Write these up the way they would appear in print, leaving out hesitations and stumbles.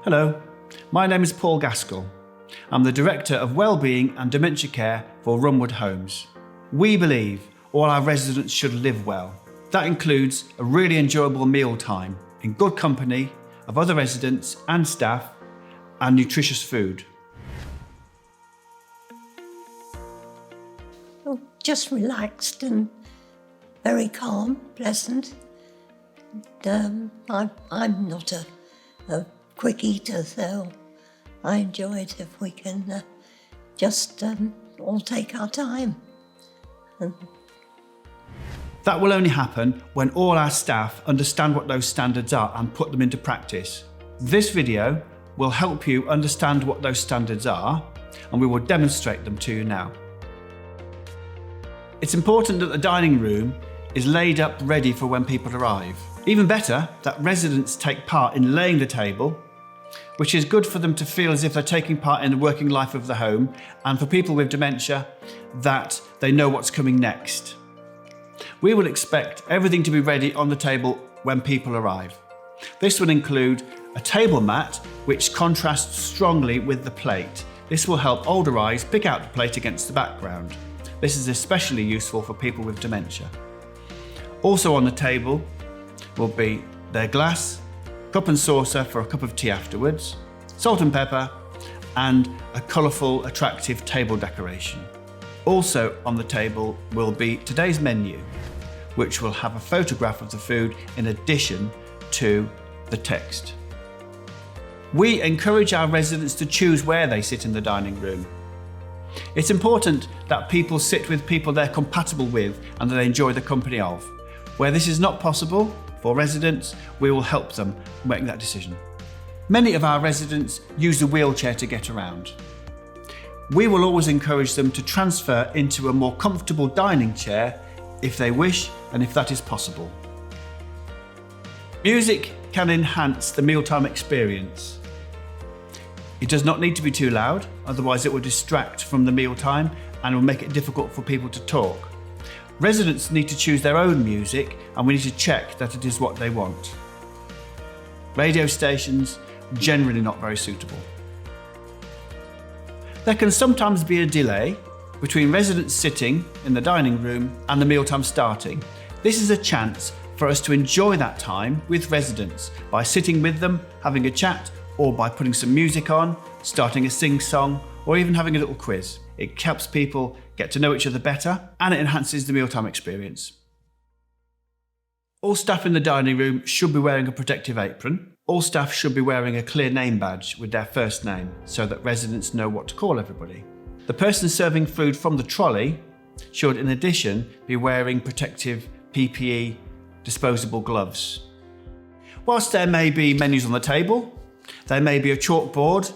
Hello, my name is Paul Gaskell. I'm the Director of Wellbeing and Dementia Care for Runwood Homes. We believe all our residents should live well. That includes a really enjoyable mealtime in good company of other residents and staff and nutritious food. Well, just relaxed and very calm, pleasant. I'm not a quick eater, so I enjoy it if we can just all take our time. That will only happen when all our staff understand what those standards are and put them into practice. This video will help you understand what those standards are, and we will demonstrate them to you now. It's important that the dining room is laid up ready for when people arrive. Even better, that residents take part in laying the table, which is good for them to feel as if they're taking part in the working life of the home, and for people with dementia, that they know what's coming next. We will expect everything to be ready on the table when people arrive. This will include a table mat which contrasts strongly with the plate. This will help older eyes pick out the plate against the background. This is especially useful for people with dementia. Also on the table will be their glass, cup and saucer for a cup of tea afterwards, salt and pepper, and a colourful, attractive table decoration. Also on the table will be today's menu, which will have a photograph of the food in addition to the text. We encourage our residents to choose where they sit in the dining room. It's important that people sit with people they're compatible with and that they enjoy the company of. Where this is not possible for residents, we will help them make that decision. Many of our residents use a wheelchair to get around. We will always encourage them to transfer into a more comfortable dining chair if they wish and if that is possible. Music can enhance the mealtime experience. It does not need to be too loud, otherwise it will distract from the mealtime and will make it difficult for people to talk. Residents need to choose their own music and we need to check that it is what they want. Radio stations, generally not very suitable. There can sometimes be a delay between residents sitting in the dining room and the mealtime starting. This is a chance for us to enjoy that time with residents by sitting with them, having a chat, or by putting some music on, starting a sing-song, or even having a little quiz. It helps people get to know each other better and it enhances the mealtime experience. All staff in the dining room should be wearing a protective apron. All staff should be wearing a clear name badge with their first name so that residents know what to call everybody. The person serving food from the trolley should in addition be wearing protective PPE disposable gloves. Whilst there may be menus on the table, there may be a chalkboard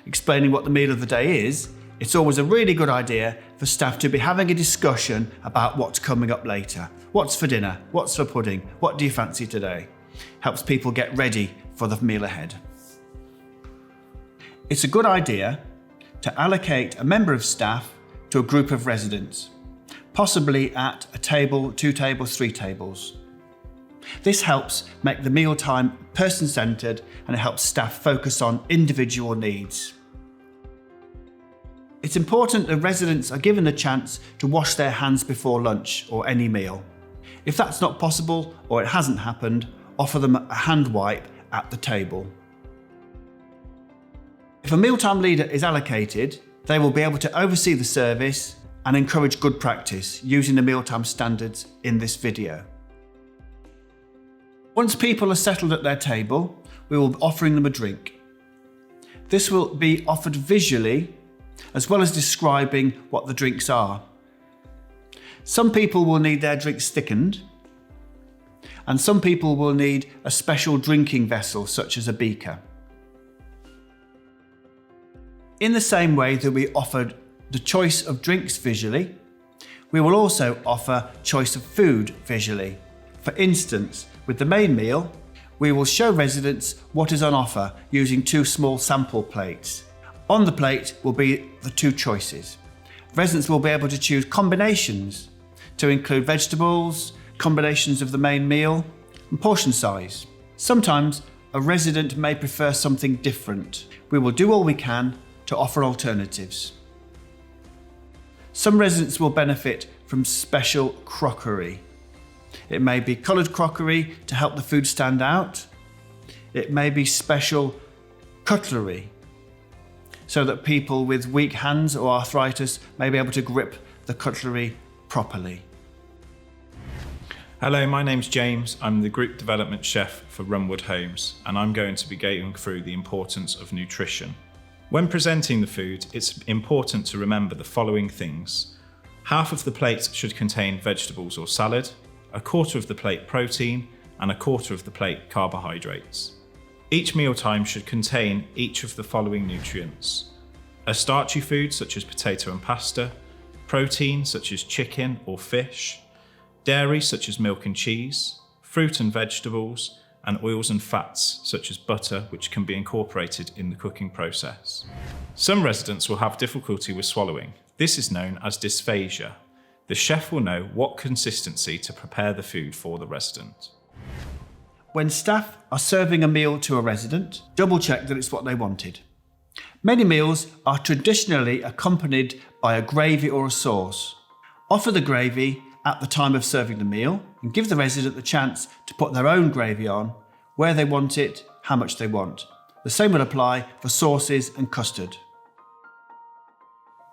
explaining what the meal of the day is, it's always a really good idea for staff to be having a discussion about what's coming up later. What's for dinner? What's for pudding? What do you fancy today? Helps people get ready for the meal ahead. It's a good idea to allocate a member of staff to a group of residents, possibly at a table, 2 tables, 3 tables. This helps make the mealtime person-centred and it helps staff focus on individual needs. It's important that residents are given the chance to wash their hands before lunch or any meal. If that's not possible or it hasn't happened, offer them a hand wipe at the table. If a mealtime leader is allocated, they will be able to oversee the service and encourage good practice using the mealtime standards in this video. Once people are settled at their table, we will be offering them a drink. This will be offered visually as well as describing what the drinks are. Some people will need their drinks thickened, and some people will need a special drinking vessel such as a beaker. In the same way that we offered the choice of drinks visually, we will also offer choice of food visually. For instance, with the main meal, we will show residents what is on offer using 2 small sample plates. On the plate will be the 2 choices. Residents will be able to choose combinations to include vegetables, combinations of the main meal, and portion size. Sometimes a resident may prefer something different. We will do all we can to offer alternatives. Some residents will benefit from special crockery. It may be coloured crockery to help the food stand out. It may be special cutlery so that people with weak hands or arthritis may be able to grip the cutlery properly. Hello, my name's James. I'm the Group Development Chef for Runwood Homes, and I'm going to be going through the importance of nutrition. When presenting the food, it's important to remember the following things. Half of the plate should contain vegetables or salad, a quarter of the plate protein, and a quarter of the plate carbohydrates. Each mealtime should contain each of the following nutrients: a starchy food such as potato and pasta, protein such as chicken or fish, dairy such as milk and cheese, fruit and vegetables, and oils and fats such as butter, which can be incorporated in the cooking process. Some residents will have difficulty with swallowing. This is known as dysphagia. The chef will know what consistency to prepare the food for the resident. When staff are serving a meal to a resident, double check that it's what they wanted. Many meals are traditionally accompanied by a gravy or a sauce. Offer the gravy at the time of serving the meal and give the resident the chance to put their own gravy on, where they want it, how much they want. The same will apply for sauces and custard.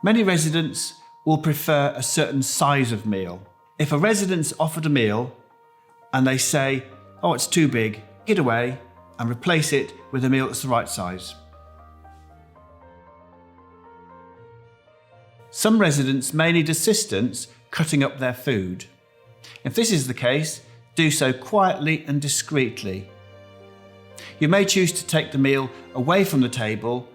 Many residents will prefer a certain size of meal. If a resident's offered a meal and they say, "Oh, it's too big," take it away and replace it with a meal that's the right size. Some residents may need assistance cutting up their food. If this is the case, do so quietly and discreetly. You may choose to take the meal away from the table,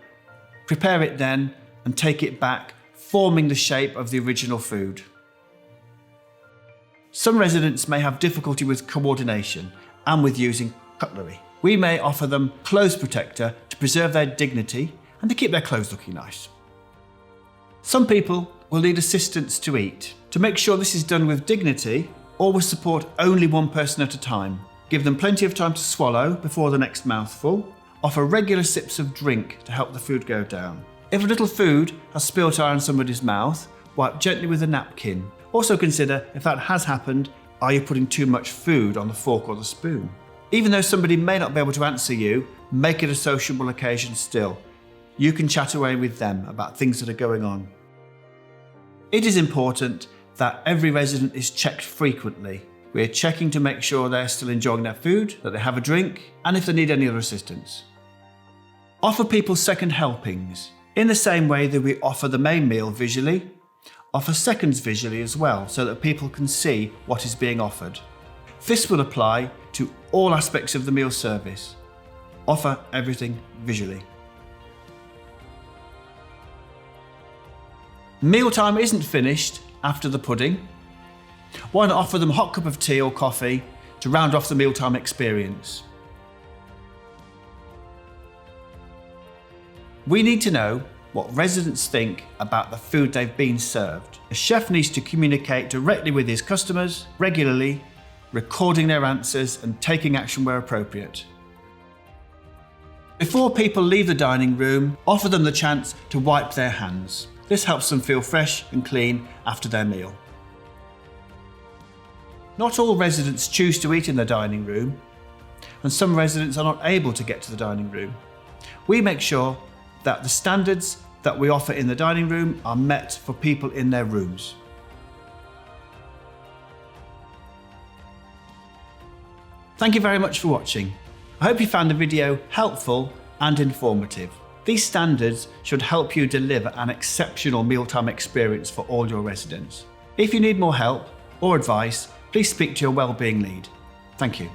prepare it then, and take it back, forming the shape of the original food. Some residents may have difficulty with coordination and with using cutlery. We may offer them clothes protector to preserve their dignity and to keep their clothes looking nice. Some people will need assistance to eat. To make sure this is done with dignity, always support only one person at a time. Give them plenty of time to swallow before the next mouthful. Offer regular sips of drink to help the food go down. If a little food has spilt out in somebody's mouth, wipe gently with a napkin. Also consider, if that has happened, are you putting too much food on the fork or the spoon? Even though somebody may not be able to answer you, make it a sociable occasion still. You can chat away with them about things that are going on. It is important that every resident is checked frequently. We are checking to make sure they're still enjoying their food, that they have a drink, and if they need any other assistance. Offer people second helpings. In the same way that we offer the main meal visually, offer seconds visually as well, so that people can see what is being offered. This will apply to all aspects of the meal service. Offer everything visually. Mealtime isn't finished after the pudding. Why not offer them a hot cup of tea or coffee to round off the mealtime experience? We need to know what residents think about the food they've been served. A chef needs to communicate directly with his customers regularly, recording their answers and taking action where appropriate. Before people leave the dining room, offer them the chance to wipe their hands. This helps them feel fresh and clean after their meal. Not all residents choose to eat in the dining room, and some residents are not able to get to the dining room. We make sure that the standards that we offer in the dining room are met for people in their rooms. Thank you very much for watching. I hope you found the video helpful and informative. These standards should help you deliver an exceptional mealtime experience for all your residents. If you need more help or advice, please speak to your wellbeing lead. Thank you.